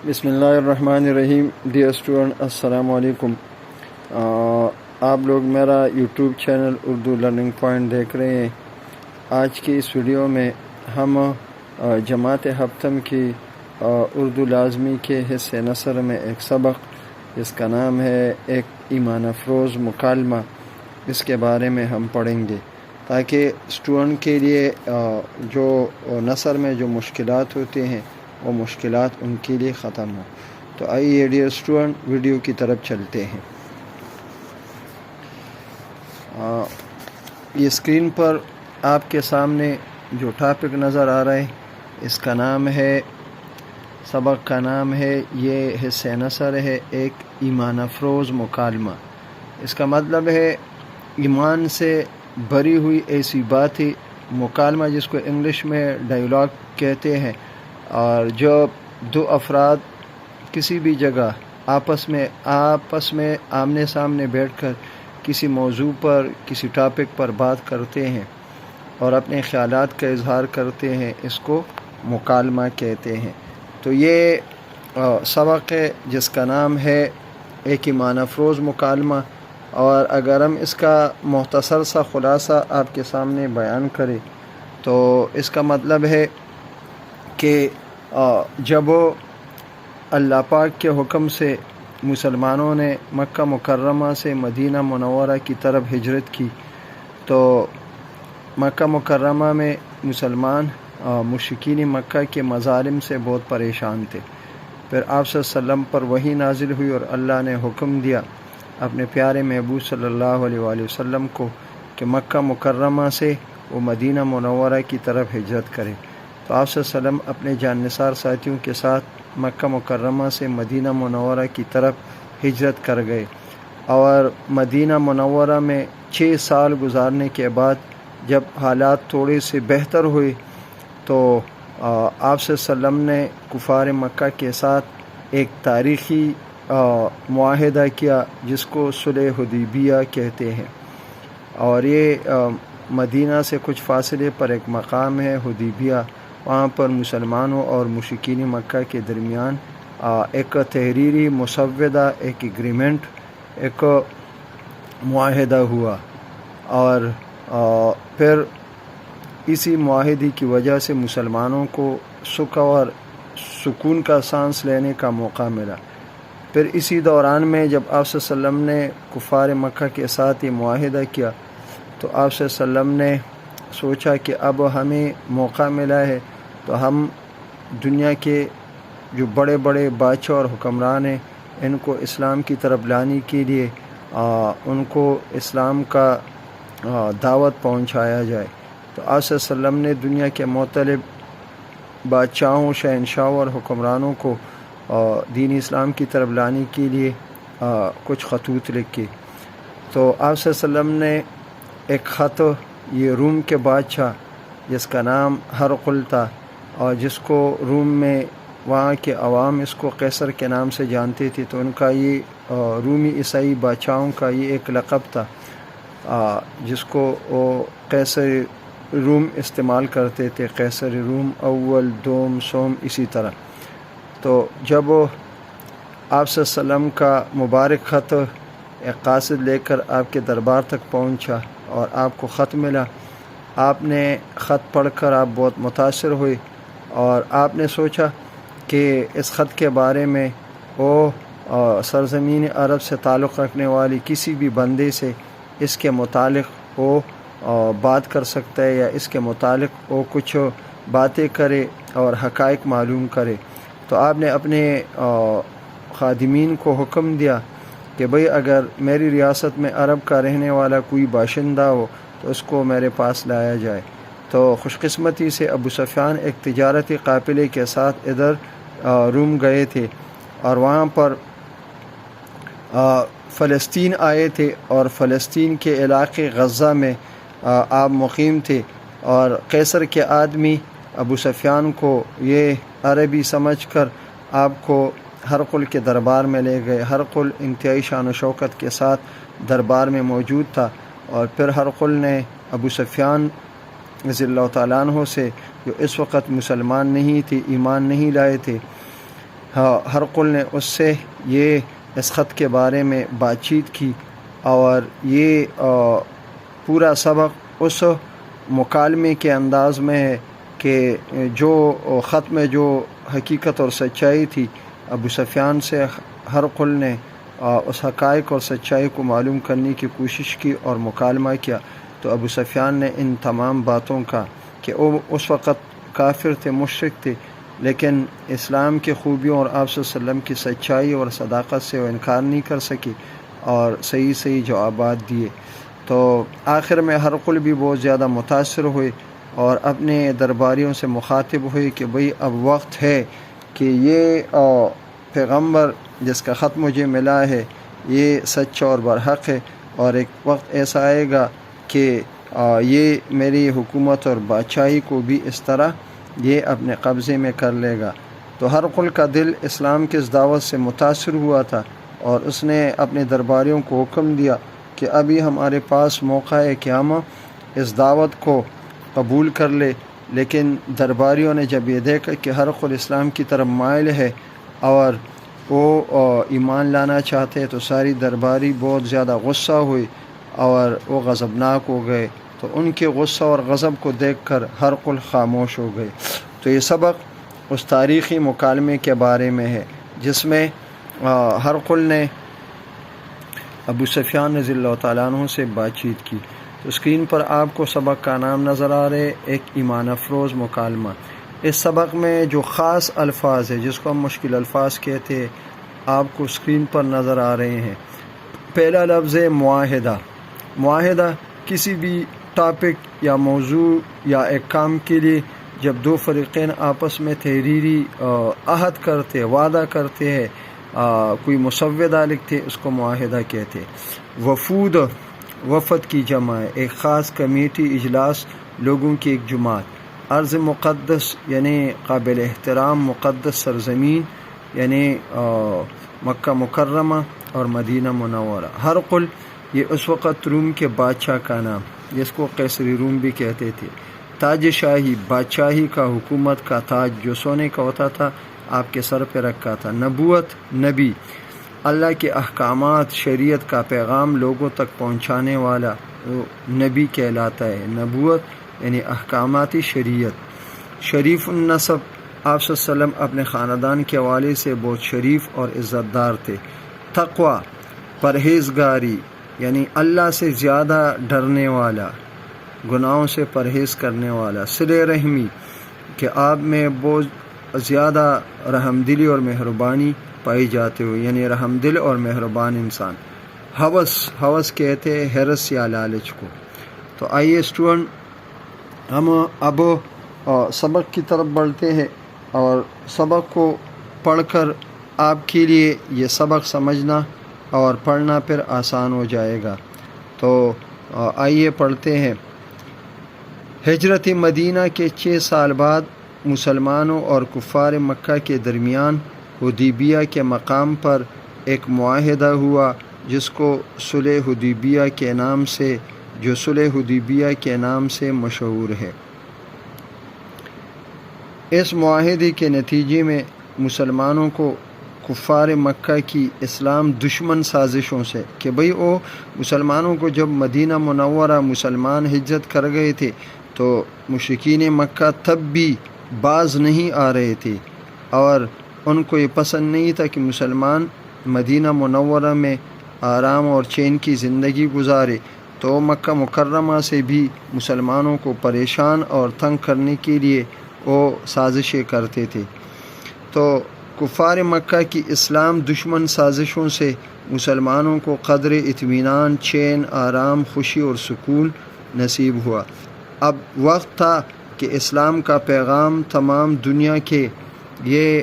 بسم اللہ الرحمن الرحیم. ڈیئر اسٹوڈنٹ، السلام علیکم. آپ لوگ میرا YouTube channel Urdu learning point دیکھ رہے ہیں. آج کی اس ویڈیو میں ہم جماعت ہفتم کی اردو لازمی کے حصے نثر میں ایک سبق جس کا نام ہے ایک ایمان افروز مکالمہ، اس کے بارے میں ہم پڑھیں گے تاکہ اسٹوڈنٹ کے لیے جو نثر میں جو مشکلات ہوتے ہیں وہ مشکلات ان کے لیے ختم ہو. تو آئیے ڈیئر اسٹوڈنٹ ویڈیو کی طرف چلتے ہیں. یہ اسکرین پر آپ کے سامنے جو ٹاپک نظر آ رہا ہے اس کا نام ہے، سبق کا نام ہے، یہ حصہ نثر ہے ایک ایمان افروز مکالمہ. اس کا مطلب ہے ایمان سے بھری ہوئی ایسی باتیں، مکالمہ جس کو انگلش میں ڈائیلاگ کہتے ہیں، اور جب دو افراد کسی بھی جگہ آپس میں آمنے سامنے بیٹھ کر کسی موضوع پر، کسی ٹاپک پر بات کرتے ہیں اور اپنے خیالات کا اظہار کرتے ہیں، اس کو مکالمہ کہتے ہیں. تو یہ سبق ہے جس کا نام ہے ایک ایمان افروز مکالمہ. اور اگر ہم اس کا مختصر سا خلاصہ آپ کے سامنے بیان کریں تو اس کا مطلب ہے کہ جب اللہ پاک کے حکم سے مسلمانوں نے مکہ مکرمہ سے مدینہ منورہ کی طرف ہجرت کی تو مکہ مکرمہ میں مسلمان مشرکین مکہ کے مظالم سے بہت پریشان تھے. پھر آپ صلی اللہ علیہ وسلم پر وحی نازل ہوئی اور اللہ نے حکم دیا اپنے پیارے محبوب صلی اللہ علیہ وآلہ وسلم کو کہ مکہ مکرمہ سے وہ مدینہ منورہ کی طرف ہجرت کرے. تو آپ صلی اللہ علیہ وسلم اپنے جان نثار ساتھیوں کے ساتھ مکہ مکرمہ سے مدینہ منورہ کی طرف ہجرت کر گئے، اور مدینہ منورہ میں 6 سال گزارنے کے بعد جب حالات تھوڑے سے بہتر ہوئے تو آپ صلی اللہ علیہ وسلم نے کفار مکہ کے ساتھ ایک تاریخی معاہدہ کیا جس کو صلح حدیبیہ کہتے ہیں. اور یہ مدینہ سے کچھ فاصلے پر ایک مقام ہے حدیبیہ. وہاں پر مسلمانوں اور مشرکین مکہ کے درمیان ایک تحریری مسودہ، ایک ایگریمنٹ، ایک معاہدہ ہوا، اور پھر اسی معاہدے کی وجہ سے مسلمانوں کو سکھ اور سکون کا سانس لینے کا موقع ملا. پھر اسی دوران میں جب آپ صلی اللہ علیہ وسلم نے کفار مکہ کے ساتھ یہ معاہدہ کیا تو آپ صلی اللہ علیہ وسلم نے سوچا کہ اب ہمیں موقع ملا ہے تو ہم دنیا کے جو بڑے بڑے بادشاہ اور حکمران ہیں ان کو اسلام کی طرف لانے کے لیے ان کو اسلام کا دعوت پہنچایا جائے. تو آپ صلی اللہ علیہ وسلم نے دنیا کے مختلف بادشاہوں، شہنشاہوں اور حکمرانوں کو دین اسلام کی طرف لانے کے لیے کچھ خطوط لکھے. تو آپ صلی اللہ علیہ وسلم نے ایک خط یہ روم کے بادشاہ جس کا نام ہرقل تھا، اور جس کو روم میں وہاں کے عوام اس کو قیصر کے نام سے جانتے تھے، تو ان کا یہ رومی عیسائی بادشاہوں کا یہ ایک لقب تھا جس کو وہ قیصر روم استعمال کرتے تھے، قیصر روم اول، دوم، سوم، اسی طرح. تو جب آپ صلی اللہ علیہ وسلم کا مبارک خط ایک قاصد لے کر آپ کے دربار تک پہنچا اور آپ کو خط ملا، آپ نے خط پڑھ کر آپ بہت متاثر ہوئے اور آپ نے سوچا کہ اس خط کے بارے میں وہ سرزمین عرب سے تعلق رکھنے والی کسی بھی بندے سے اس کے متعلق وہ بات کر سکتا ہے، یا اس کے متعلق وہ کچھ باتیں کرے اور حقائق معلوم کرے. تو آپ نے اپنے خادمین کو حکم دیا کہ بھئی اگر میری ریاست میں عرب کا رہنے والا کوئی باشندہ ہو تو اس کو میرے پاس لایا جائے. تو خوش قسمتی سے ابو سفیان ایک تجارتی قافلے کے ساتھ ادھر روم گئے تھے، اور وہاں پر فلسطین آئے تھے، اور فلسطین کے علاقے غزہ میں آپ مقیم تھے. اور قیصر کے آدمی ابو سفیان کو یہ عربی سمجھ کر آپ کو ہرقل کے دربار میں لے گئے. ہرقل انتہائی شان و شوکت کے ساتھ دربار میں موجود تھا، اور پھر ہرقل نے ابو سفیان رضی اللہ تعالیٰ عنہ سے، جو اس وقت مسلمان نہیں تھے، ایمان نہیں لائے تھے، ہرقل نے اس سے یہ اس خط کے بارے میں بات چیت کی، اور یہ پورا سبق اس مکالمے کے انداز میں ہے کہ جو خط میں جو حقیقت اور سچائی تھی، ابو سفیان سے ہرقل نے اس حقائق اور سچائی کو معلوم کرنے کی کوشش کی اور مکالمہ کیا۔ تو ابو سفیان نے ان تمام باتوں کا کہ وہ اس وقت کافر تھے، مشرک تھے، لیکن اسلام کی خوبیوں اور آپ صلی اللہ علیہ وسلم کی سچائی اور صداقت سے وہ انکار نہیں کر سکی اور صحیح جوابات دیے۔ تو آخر میں ہرقل بھی بہت زیادہ متاثر ہوئے اور اپنے درباریوں سے مخاطب ہوئے کہ بھئی اب وقت ہے کہ یہ پیغمبر جس کا خط مجھے ملا ہے یہ سچا اور برحق ہے، اور ایک وقت ایسا آئے گا کہ یہ میری حکومت اور بادشاہی کو بھی اس طرح یہ اپنے قبضے میں کر لے گا۔ تو ہرقل کا دل اسلام کی اس دعوت سے متاثر ہوا تھا، اور اس نے اپنے درباریوں کو حکم دیا کہ ابھی ہمارے پاس موقع ہے کہ ہم اس دعوت کو قبول کر لے۔ لیکن درباریوں نے جب یہ دیکھا کہ ہرقل اسلام کی طرف مائل ہے اور وہ ایمان لانا چاہتے ہیں، تو ساری درباری بہت زیادہ غصہ ہوئی اور وہ غضبناک ہو گئے۔ تو ان کے غصہ اور غضب کو دیکھ کر ہرقل خاموش ہو گئے۔ تو یہ سبق اس تاریخی مکالمے کے بارے میں ہے جس میں ہرقل نے ابو سفیان رضی اللہ تعالیٰ عنہ سے بات چیت کی۔ تو اسکرین پر آپ کو سبق کا نام نظر آ رہے، ایک ایمان افروز مکالمہ۔ اس سبق میں جو خاص الفاظ ہے جس کو ہم مشکل الفاظ کہتے ہیں آپ کو اسکرین پر نظر آ رہے ہیں۔ پہلا لفظ ہے معاہدہ۔ معاہدہ کسی بھی ٹاپک یا موضوع یا ایک کام کے لیے جب دو فریقین آپس میں تحریری عہد کرتے، وعدہ کرتے ہیں، کوئی مسودہ لکھتے، اس کو معاہدہ کہتے ہیں۔ وفود، وفد کی جمع ہے، ایک خاص کمیٹی، اجلاس، لوگوں کی ایک جماعت۔ ارض مقدس یعنی قابل احترام مقدس سرزمین، یعنی مکہ مکرمہ اور مدینہ منورہ۔ ہرقل یہ اس وقت روم کے بادشاہ کا نام، جس کو قیصری روم بھی کہتے تھے۔ تاج شاہی، بادشاہی کا، حکومت کا تاج جو سونے کا ہوتا تھا آپ کے سر پہ رکھا تھا۔ نبوت، نبی، اللہ کے احکامات، شریعت کا پیغام لوگوں تک پہنچانے والا نبی کہلاتا ہے۔ نبوت یعنی احکاماتی شریعت۔ شریف النسب، آپ صلی اللہ علیہ وسلم اپنے خاندان کے حوالے سے بہت شریف اور عزت دار تھے۔ تقوی، پرہیزگاری یعنی اللہ سے زیادہ ڈرنے والا، گناہوں سے پرہیز کرنے والا۔ صلہ رحمی کہ آپ میں بہت زیادہ رحم دلی اور مہربانی پائی جاتے ہوئے، یعنی رحم دل اور مہربان انسان۔ ہوس، ہوس کہتے ہیں حرص یا لالچ کو۔ تو آئیے اسٹوڈنٹ ہم اب سبق کی طرف بڑھتے ہیں، اور سبق کو پڑھ کر آپ کے لیے یہ سبق سمجھنا اور پڑھنا پھر آسان ہو جائے گا۔ تو آئیے پڑھتے ہیں۔ ہجرت مدینہ کے 6 سال بعد مسلمانوں اور کفار مکہ کے درمیان حدیبیہ کے مقام پر ایک معاہدہ ہوا جس کو صلح حدیبیہ کے نام سے، جو صلح حدیبیہ کے نام سے مشہور ہے۔ اس معاہدے کے نتیجے میں مسلمانوں کو کفار مکہ کی اسلام دشمن سازشوں سے، کہ بھئی وہ مسلمانوں کو جب مدینہ منورہ مسلمان ہجرت کر گئے تھے تو مشرکین مکہ تب بھی باز نہیں آ رہے تھے، اور ان کو یہ پسند نہیں تھا کہ مسلمان مدینہ منورہ میں آرام اور چین کی زندگی گزارے، تو مکہ مکرمہ سے بھی مسلمانوں کو پریشان اور تنگ کرنے کے لیے وہ سازشیں کرتے تھے۔ تو کفار مکہ کی اسلام دشمن سازشوں سے مسلمانوں کو قدر اطمینان، چین، آرام، خوشی اور سکون نصیب ہوا۔ اب وقت تھا کہ اسلام کا پیغام تمام دنیا کے یہ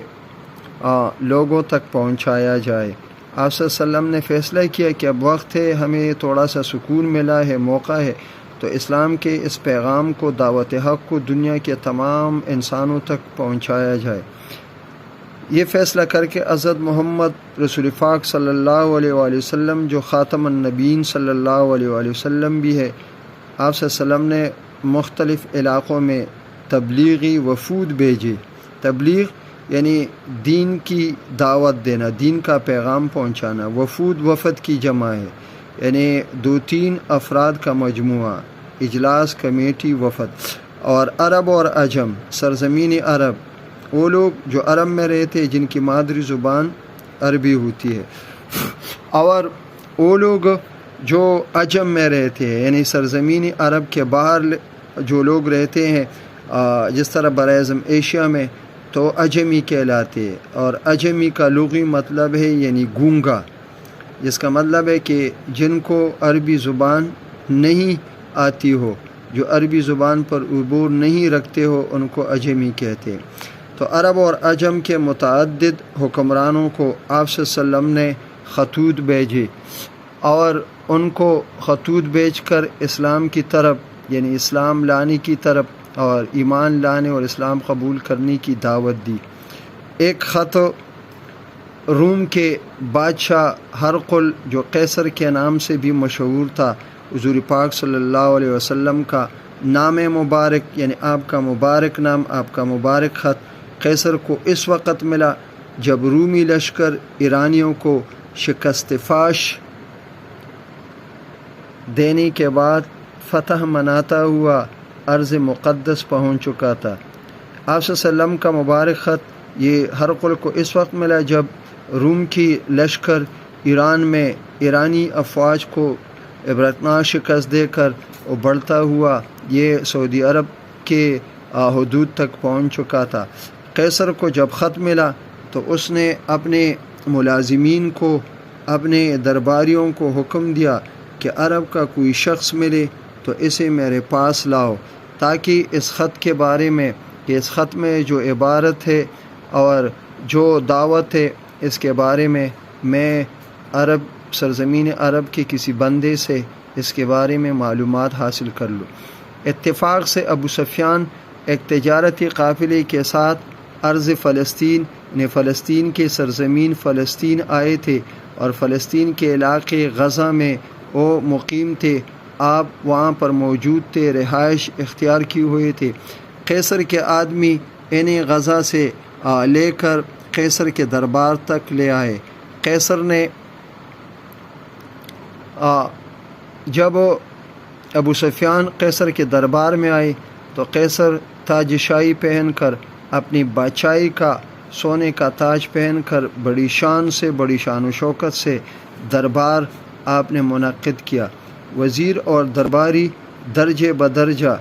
لوگوں تک پہنچایا جائے۔ آپ صلی اللہ علیہ وسلم نے فیصلہ کیا کہ اب وقت ہے، ہمیں تھوڑا سا سکون ملا ہے، موقع ہے، تو اسلام کے اس پیغام کو، دعوت حق کو دنیا کے تمام انسانوں تک پہنچایا جائے۔ یہ فیصلہ کر کے حضرت محمد رسول پاک صلی اللہ علیہ وآلہ وسلم جو خاتم النبیین صلی اللہ علیہ وآلہ وسلم بھی ہے، آپ صلی اللہ علیہ وسلم نے مختلف علاقوں میں تبلیغی وفود بھیجے۔ تبلیغ یعنی دین کی دعوت دینا، دین کا پیغام پہنچانا۔ وفود وفد کی جمع ہے، یعنی 2-3 افراد کا مجموعہ، اجلاس، کمیٹی، وفد۔ اور عرب اور عجم، سرزمین عرب، وہ لوگ جو عرب میں رہتے جن کی مادری زبان عربی ہوتی ہے، اور وہ لوگ جو عجم میں رہتے ہیں، یعنی سرزمین عرب کے باہر جو لوگ رہتے ہیں، جس طرح براعظم ایشیا میں، تو عجمی کہلاتے ہیں۔ اور عجمی کا لغوی مطلب ہے یعنی گونگا، جس کا مطلب ہے کہ جن کو عربی زبان نہیں آتی ہو، جو عربی زبان پر عبور نہیں رکھتے ہو، ان کو عجمی کہتے ہیں۔ تو عرب اور عجم کے متعدد حکمرانوں کو آپ صلی اللہ علیہ وسلم نے خطوط بھیجے، اور ان کو خطوط بھیج کر اسلام کی طرف، یعنی اسلام لانے کی طرف اور ایمان لانے اور اسلام قبول کرنے کی دعوت دی۔ ایک خط روم کے بادشاہ ہرقل، جو قیصر کے نام سے بھی مشہور تھا، حضور پاک صلی اللہ علیہ وسلم کا نام مبارک، یعنی آپ کا مبارک نام، آپ کا مبارک خط قیصر کو اس وقت ملا جب رومی لشکر ایرانیوں کو شکست فاش دینے کے بعد فتح مناتا ہوا ارض مقدس پہنچ چکا تھا۔ آپ صلی اللہ علیہ وسلم کا مبارک خط یہ ہرقل کو اس وقت ملا جب روم کی لشکر ایران میں ایرانی افواج کو عبرتناک شکست دے کر ابھرتا ہوا یہ سعودی عرب کے حدود تک پہنچ چکا تھا۔ قیصر کو جب خط ملا تو اس نے اپنے ملازمین کو، اپنے درباریوں کو حکم دیا کہ عرب کا کوئی شخص ملے تو اسے میرے پاس لاؤ، تاکہ اس خط کے بارے میں، کہ اس خط میں جو عبارت ہے اور جو دعوت ہے، اس کے بارے میں عرب، سرزمین عرب کے کسی بندے سے اس کے بارے میں معلومات حاصل کر لوں۔ اتفاق سے ابو سفیان ایک تجارتی قافلے کے ساتھ ارض فلسطین، یعنی فلسطین کے سرزمین فلسطین آئے تھے، اور فلسطین کے علاقے غزہ میں وہ مقیم تھے۔ آپ وہاں پر موجود تھے، رہائش اختیار کیے ہوئے تھے۔ قیصر کے آدمی انہیں غزہ سے لے کر قیصر کے دربار تک لے آئے۔ قیصر نے جب ابو سفیان قیصر کے دربار میں آئے تو قیصر تاج شاہی پہن کر، اپنی بادشاہی کا سونے کا تاج پہن کر، بڑی شان سے، بڑی شان و شوکت سے دربار آپ نے منعقد کیا۔ وزیر اور درباری درجے بدرجہ،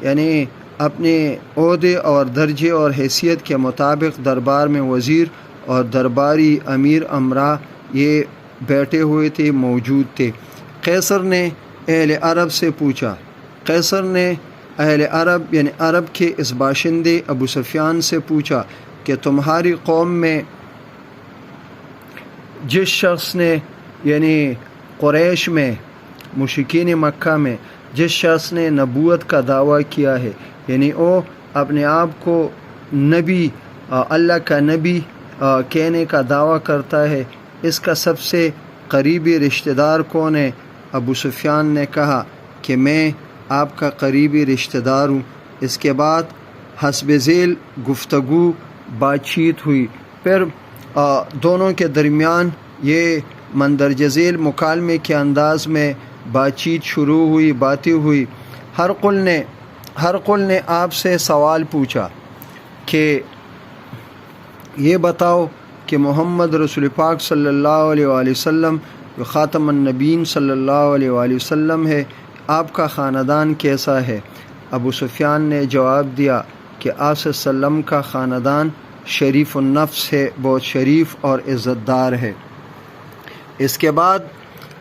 یعنی اپنے عہدے اور درجے اور حیثیت کے مطابق دربار میں وزیر اور درباری، امیر، امراء یہ بیٹھے ہوئے تھے، موجود تھے۔ قیصر نے اہل عرب سے پوچھا، قیصر نے اہل عرب یعنی عرب کے اس باشندے ابو سفیان سے پوچھا کہ تمہاری قوم میں جس شخص نے، یعنی قریش میں، مشرکین مکہ میں جس شخص نے نبوت کا دعویٰ کیا ہے، یعنی وہ اپنے آپ کو نبی، اللہ کا نبی کہنے کا دعویٰ کرتا ہے، اس کا سب سے قریبی رشتہ دار کون ہے؟ ابو سفیان نے کہا کہ میں آپ کا قریبی رشتہ دار ہوں۔ اس کے بعد حسب ذیل گفتگو، بات چیت ہوئی، پھر دونوں کے درمیان یہ مندرجہ ذیل مکالمے کے انداز میں بات چیت شروع ہوئی، باتیں ہوئی۔ ہرقل نے آپ سے سوال پوچھا کہ یہ بتاؤ کہ محمد رسول پاک صلی اللہ علیہ وآلہ وسلم جو خاتم النبیین صلی اللہ علیہ وآلہ وسلم ہے، آپ کا خاندان کیسا ہے؟ ابو سفیان نے جواب دیا کہ آپ صلی اللہ علیہ وسلم کا خاندان شریف النفس ہے، بہت شریف اور عزت دار ہے۔ اس کے بعد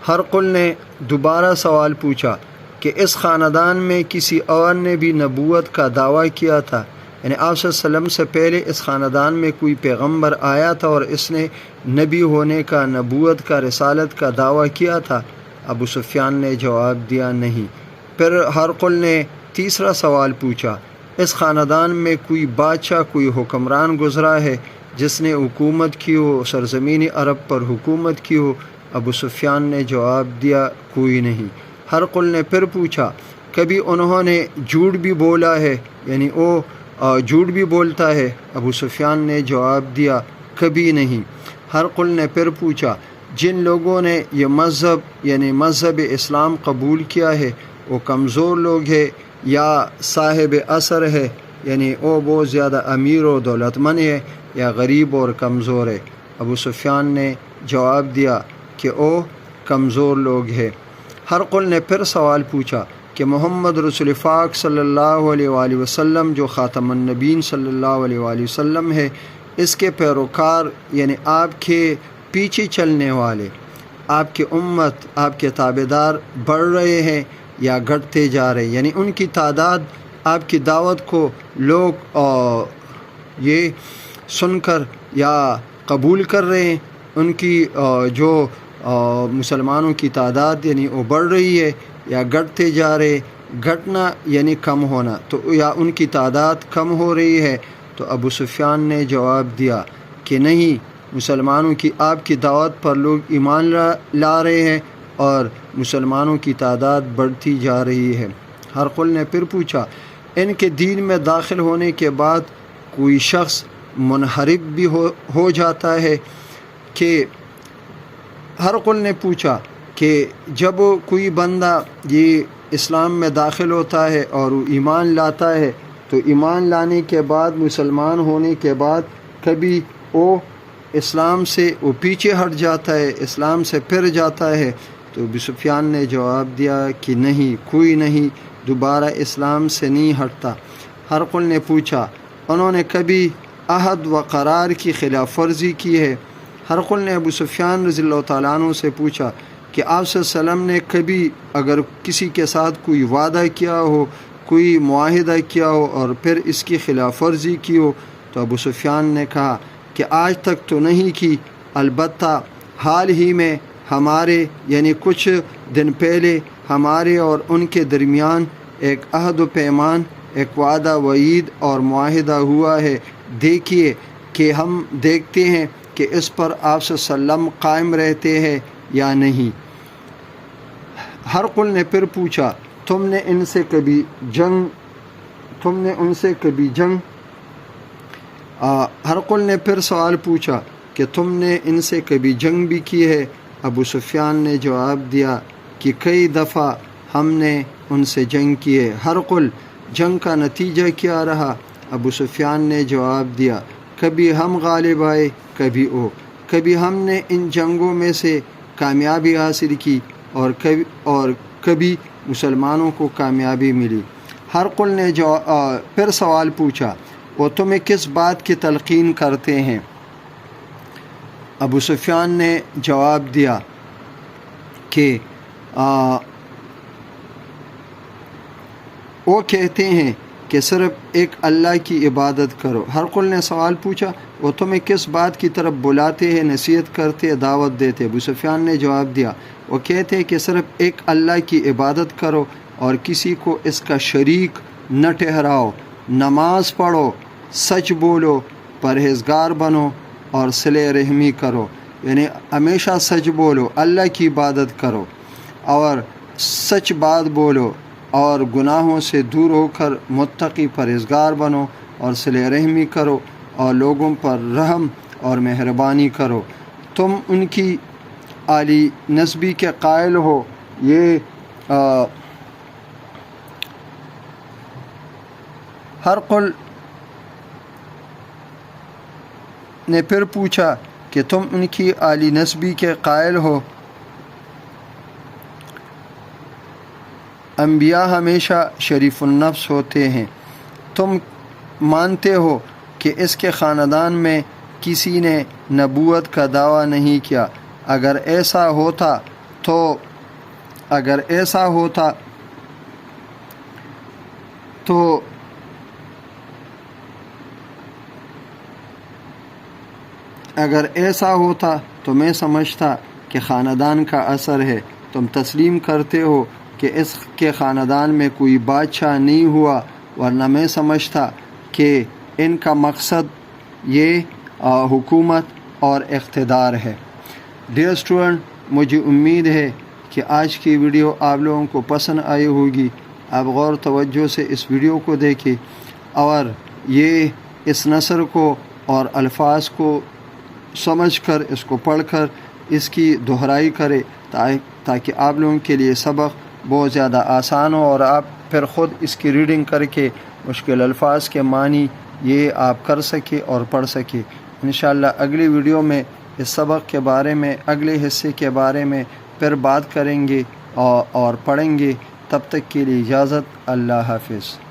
ہرقل نے دوبارہ سوال پوچھا کہ اس خاندان میں کسی اور نے بھی نبوت کا دعویٰ کیا تھا؟ یعنی آپ صلی اللہ علیہ وسلم سے پہلے اس خاندان میں کوئی پیغمبر آیا تھا اور اس نے نبی ہونے کا، نبوت کا، رسالت کا دعویٰ کیا تھا؟ ابو سفیان نے جواب دیا نہیں۔ پھر ہرقل نے تیسرا سوال پوچھا، اس خاندان میں کوئی بادشاہ، کوئی حکمران گزرا ہے جس نے حکومت کی ہو، سرزمین عرب پر حکومت کی ہو؟ ابو سفیان نے جواب دیا کوئی نہیں۔ ہرقل نے پھر پوچھا، کبھی انہوں نے جھوٹ بھی بولا ہے؟ یعنی وہ جھوٹ بھی بولتا ہے؟ ابو سفیان نے جواب دیا کبھی نہیں۔ ہرقل نے پھر پوچھا جن لوگوں نے یہ مذہب یعنی مذہب اسلام قبول کیا ہے وہ کمزور لوگ ہیں یا صاحب اثر ہے، یعنی وہ بہت زیادہ امیر و دولت مند ہے یا غریب اور کمزور ہے؟ ابو سفیان نے جواب دیا کہ وہ کمزور لوگ ہیں۔ ہرقل نے پھر سوال پوچھا کہ محمد رسول پاک صلی اللہ علیہ وآلہ وسلم جو خاتم النبیین صلی اللہ علیہ وآلہ وسلم ہے، اس کے پیروکار یعنی آپ کے پیچھے چلنے والے، آپ کی امت، آپ کے تابعدار بڑھ رہے ہیں یا گھٹتے جا رہے ہیں؟ یعنی ان کی تعداد آپ کی دعوت کو لوگ یہ سن کر یا قبول کر رہے ہیں، ان کی جو مسلمانوں کی تعداد یعنی وہ بڑھ رہی ہے یا گھٹتے جا رہے؟ گھٹنا یعنی کم ہونا، تو یا ان کی تعداد کم ہو رہی ہے؟ تو ابو سفیان نے جواب دیا کہ نہیں، مسلمانوں کی آپ کی دعوت پر لوگ ایمان لا رہے ہیں اور مسلمانوں کی تعداد بڑھتی جا رہی ہے۔ ہرقل نے پھر پوچھا ان کے دین میں داخل ہونے کے بعد کوئی شخص منحرف بھی ہو جاتا ہے کہ؟ ہرقل نے پوچھا کہ جب کوئی بندہ یہ اسلام میں داخل ہوتا ہے اور وہ ایمان لاتا ہے تو ایمان لانے کے بعد، مسلمان ہونے کے بعد کبھی وہ اسلام سے وہ پیچھے ہٹ جاتا ہے، اسلام سے پھر جاتا ہے؟ تو ابو سفیان نے جواب دیا کہ نہیں، کوئی نہیں دوبارہ اسلام سے نہیں ہٹتا۔ ہرقل نے پوچھا انہوں نے کبھی عہد و قرار کی خلاف ورزی کی ہے؟ ہرقل نے ابو سفیان رضی اللہ تعالیٰ عنہ سے پوچھا کہ آپ صلی اللہ علیہ وسلم نے کبھی اگر کسی کے ساتھ کوئی وعدہ کیا ہو، کوئی معاہدہ کیا ہو اور پھر اس کی خلاف ورزی کی ہو؟ تو ابو سفیان نے کہا کہ آج تک تو نہیں کی، البتہ حال ہی میں ہمارے یعنی کچھ دن پہلے ہمارے اور ان کے درمیان ایک عہد و پیمان، ایک وعدہ وعید اور معاہدہ ہوا ہے، دیکھیے کہ ہم دیکھتے ہیں کہ اس پر آپ صلی اللہ علیہ وسلم قائم رہتے ہیں یا نہیں۔ ہرقل نے پھر پوچھا تم نے ان سے کبھی جنگ؟ ہرقل نے پھر سوال پوچھا کہ تم نے ان سے کبھی جنگ بھی کی ہے؟ ابو سفیان نے جواب دیا کہ کئی دفعہ ہم نے ان سے جنگ کی ہے۔ ہرقل جنگ کا نتیجہ کیا رہا؟ ابو سفیان نے جواب دیا کبھی ہم غالب آئے، کبھی وہ، کبھی ہم نے ان جنگوں میں سے کامیابی حاصل کی اور کبھی مسلمانوں کو کامیابی ملی۔ ہرقل نے پھر سوال پوچھا وہ تمہیں کس بات کی تلقین کرتے ہیں؟ ابو سفیان نے جواب دیا کہ وہ کہتے ہیں کہ صرف ایک اللہ کی عبادت کرو۔ ہرقل نے سوال پوچھا وہ تمہیں کس بات کی طرف بلاتے ہیں، نصیحت کرتے، دعوت دیتے؟ ابو سفیان نے جواب دیا وہ کہتے ہیں کہ صرف ایک اللہ کی عبادت کرو اور کسی کو اس کا شریک نہ ٹھہراؤ، نماز پڑھو، سچ بولو، پرہیزگار بنو اور صلہ رحمی کرو، یعنی ہمیشہ سچ بولو، اللہ کی عبادت کرو اور سچ بات بولو اور گناہوں سے دور ہو کر متقی پرہیزگار بنو اور صلہ رحمی کرو اور لوگوں پر رحم اور مہربانی کرو، تم ان کی عالی نسبی کے قائل ہو۔ یہ ہرقل نے پھر پوچھا کہ تم ان کی عالی نسبی کے قائل ہو؟ انبیاء ہمیشہ شریف النفس ہوتے ہیں، تم مانتے ہو کہ اس کے خاندان میں کسی نے نبوت کا دعویٰ نہیں کیا؟ اگر ایسا ہوتا تو میں سمجھتا کہ خاندان کا اثر ہے۔ تم تسلیم کرتے ہو کہ اس کے خاندان میں کوئی بادشاہ نہیں ہوا، ورنہ میں سمجھتا کہ ان کا مقصد یہ حکومت اور اقتدار ہے۔ ڈیئر اسٹوڈنٹ، مجھے امید ہے کہ آج کی ویڈیو آپ لوگوں کو پسند آئی ہوگی۔ آپ غور توجہ سے اس ویڈیو کو دیکھیں اور یہ اس نثر کو اور الفاظ کو سمجھ کر اس کو پڑھ کر اس کی دہرائی کرے تاکہ آپ لوگوں کے لیے سبق بہت زیادہ آسان ہو اور آپ پھر خود اس کی ریڈنگ کر کے مشکل الفاظ کے معنی یہ آپ کر سکے اور پڑھ سکے۔ انشاءاللہ اگلی ویڈیو میں اس سبق کے بارے میں اگلے حصے کے بارے میں پھر بات کریں گے اور پڑھیں گے۔ تب تک کے لیے اجازت، اللہ حافظ۔